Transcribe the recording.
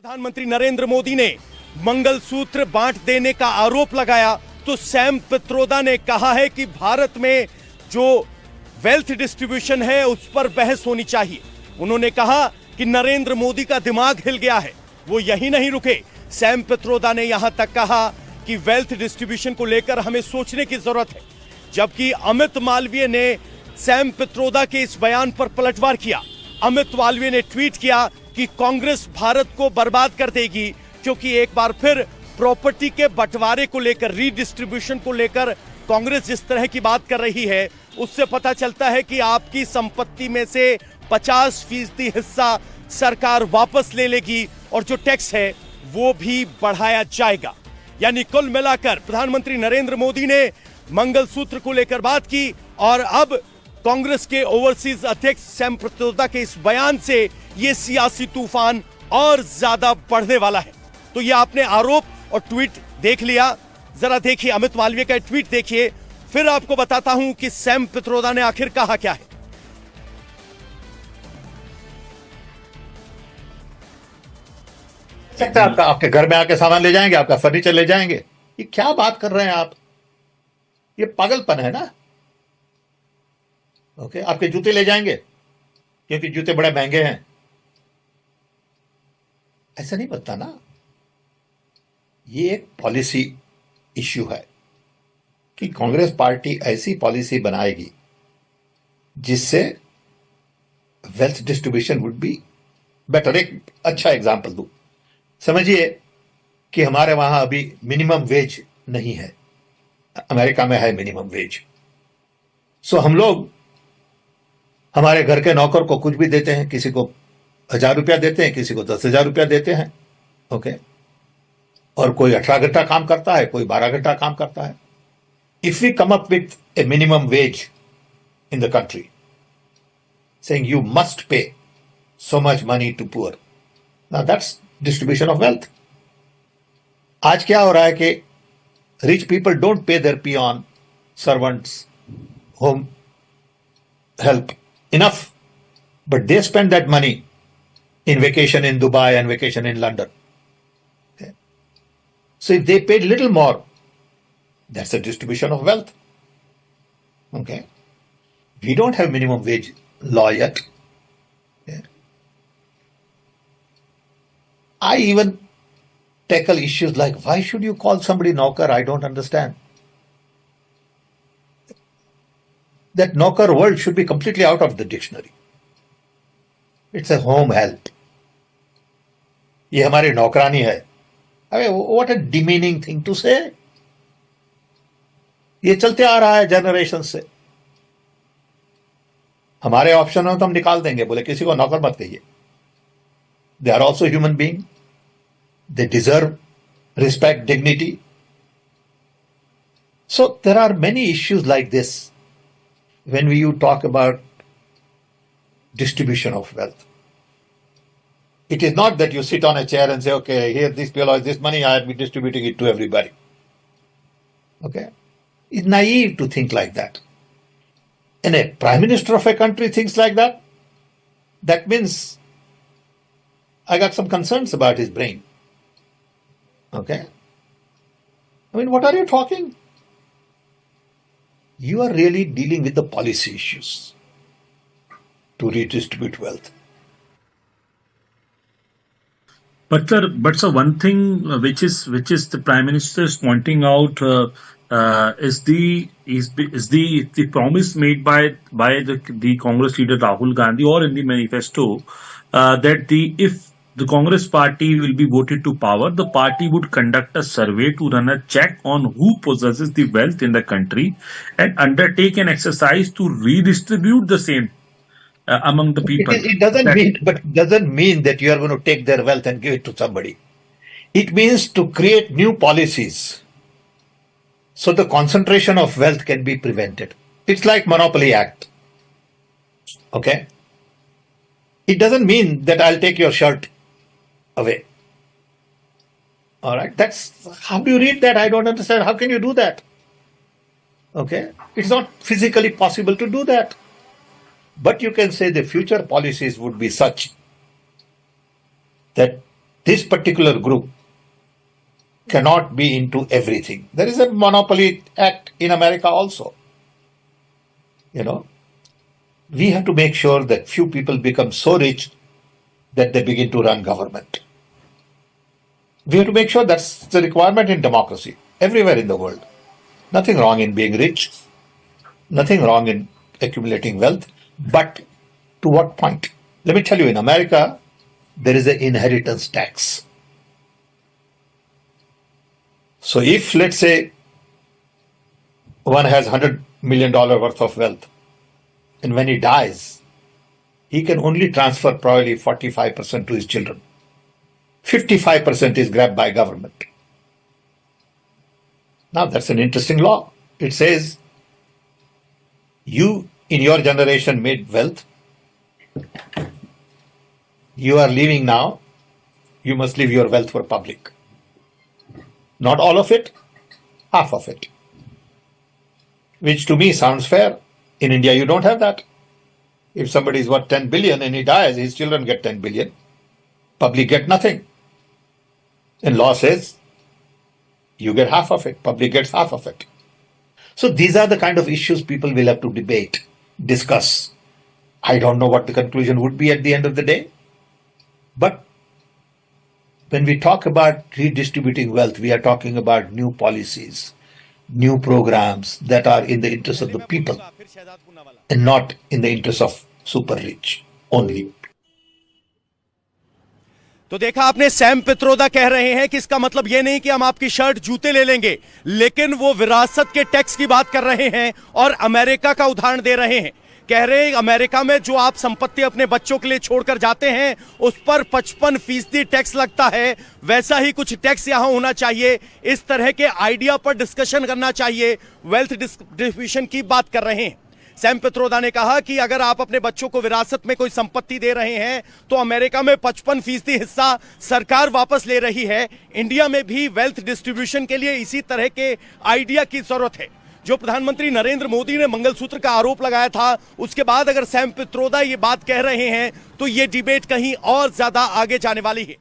प्रधानमंत्री नरेंद्र मोदी ने मंगलसूत्र बांट देने का आरोप लगाया तो सैम पित्रोदा ने कहा है कि भारत में जो वेल्थ डिस्ट्रीब्यूशन है उस पर बहस होनी चाहिए। उन्होंने कहा कि नरेंद्र मोदी का दिमाग हिल गया है। वो यही नहीं रुके, सैम पित्रोदा ने यहां तक कहा कि वेल्थ डिस्ट्रीब्यूशन को लेकर हमें सोचने की जरूरत है। जबकि अमित मालवीय ने सैम पित्रोदा के इस बयान पर पलटवार किया। अमित मालवीय ने ट्वीट किया कि कांग्रेस भारत को बर्बाद कर देगी, क्योंकि एक बार फिर प्रॉपर्टी के बंटवारे को लेकर, रीडिस्ट्रीब्यूशन को लेकर कांग्रेस जिस तरह की बात कर रही है उससे पता चलता है कि आपकी संपत्ति में से 50% हिस्सा सरकार वापस ले लेगी और जो टैक्स है वो भी बढ़ाया जाएगा। यानी कुल मिलाकर प्रधानमंत्री नरेंद्र मोदी ने मंगलसूत्र को लेकर बात की और अब कांग्रेस के ओवरसीज अध्यक्ष सैम पित्रोदा के इस बयान से ये सियासी तूफान और ज्यादा बढ़ने वाला है। तो ये आपने आरोप और ट्वीट देख लिया, जरा देखिए अमित मालवीय का ट्वीट देखिए, फिर आपको बताता हूं कि सैम पित्रोदा ने आखिर कहा क्या है। सकता है आपके घर में आके सामान ले जाएंगे, आपका फर्नीचर ले जाएंगे। ये क्या बात कर रहे हैं आप? ये पागलपन है ना। ओके, आपके जूते ले जाएंगे क्योंकि जूते बड़े महंगे हैं। ऐसा नहीं बनता ना। ये एक पॉलिसी इश्यू है कि कांग्रेस पार्टी ऐसी पॉलिसी बनाएगी जिससे wealth distribution would be better. एक अच्छा एग्जांपल दूं, समझिए कि हमारे वहां अभी मिनिमम वेज नहीं है, अमेरिका में है मिनिमम वेज। सो हम लोग हमारे घर के नौकर को कुछ भी देते हैं, किसी को 1000 रुपया देते हैं, किसी को 10,000 रुपया देते हैं। ओके, और कोई 18 घंटा काम करता है, कोई 12 घंटा काम करता है। If we come up with a minimum wage in the country saying you must pay so much money to poor, now that's distribution of wealth. आज क्या हो रहा है कि rich people don't pay their peon, servants, home help enough, but they spend that money in vacation in Dubai and vacation in London. Okay? So if they paid little more, that's a distribution of wealth. Okay, we don't have minimum wage law yet. Okay? I even tackle issues like, why should you call somebody Naukar? I don't understand. That Naukar word should be completely out of the dictionary. It's a home help. ये हमारी नौकरानी है। अरे what a demeaning thing to say. ये चलते आ रहा है generation से। हमारे ऑप्शन हो तो हम निकाल देंगे, बोले किसी को नौकर मत कहिए। They are also human beings. They deserve respect, dignity. So there are many issues like this when you talk about distribution of wealth. It is not that you sit on a chair and say, okay, here this belongs, this money, I will be distributing it to everybody. Okay? It's naive to think like that. And a prime minister of a country thinks like that, that means I got some concerns about his brain. Okay? I mean, what are you talking? You are really dealing with the policy issues to redistribute wealth. But sir, one thing which is the Prime Minister is pointing out is the promise made by the Congress leader Rahul Gandhi, or in the manifesto, that if the Congress party will be voted to power, the party would conduct a survey to run a check on who possesses the wealth in the country and undertake an exercise to redistribute the same among the people. It doesn't mean that you are going to take their wealth and give it to somebody. It means to create new policies so the concentration of wealth can be prevented. It's like Monopoly Act. Okay? It doesn't mean that I'll take your shirt away. All right, that's how do you read that? I don't understand. How can you do that? Okay, it's not physically possible to do that. But you can say the future policies would be such that this particular group cannot be into everything. There is a monopoly act in America also. We have to make sure that few people become so rich that they begin to run government. We have to make sure that's the requirement in democracy, everywhere in the world. Nothing wrong in being rich, nothing wrong in accumulating wealth, but to what point? Let me tell you, in America, there is an inheritance tax. So if, let's say, one has $100 million worth of wealth, and when he dies, he can only transfer probably 45% to his children. 55% is grabbed by government. Now that's an interesting law. It says, you in your generation made wealth. You are leaving now. You must leave your wealth for public. Not all of it, half of it. Which to me sounds fair. In India, you don't have that. If somebody is worth 10 billion and he dies, his children get 10 billion. Public get nothing. And law says, you get half of it, public gets half of it. So these are the kind of issues people will have to debate, discuss. I don't know what the conclusion would be at the end of the day. But when we talk about redistributing wealth, we are talking about new policies, new programs that are in the interest of the people and not in the interest of super rich only. तो देखा आपने, Sam Pitroda कह रहे हैं कि इसका मतलब यह नहीं कि हम आपकी शर्ट जूते ले लेंगे, लेकिन वो विरासत के टैक्स की बात कर रहे हैं और अमेरिका का उदाहरण दे रहे हैं। कह रहे हैं अमेरिका में जो आप संपत्ति अपने बच्चों के लिए छोड़कर जाते हैं उस पर 55% टैक्स लगता है, वैसा ही कुछ टैक्स यहां होना चाहिए। इस तरह के आइडिया पर डिस्कशन करना चाहिए, वेल्थ डिस्ट्रीब्यूशन की बात कर रहे हैं। सैम पित्रोदा ने कहा कि अगर आप अपने बच्चों को विरासत में कोई संपत्ति दे रहे हैं तो अमेरिका में 55% हिस्सा सरकार वापस ले रही है। इंडिया में भी वेल्थ डिस्ट्रीब्यूशन के लिए इसी तरह के आइडिया की जरूरत है। जो प्रधानमंत्री नरेंद्र मोदी ने मंगलसूत्र का आरोप लगाया था, उसके बाद अगर सैम पित्रोदा ये बात कह रहे हैं तो ये डिबेट कहीं और ज्यादा आगे जाने वाली है।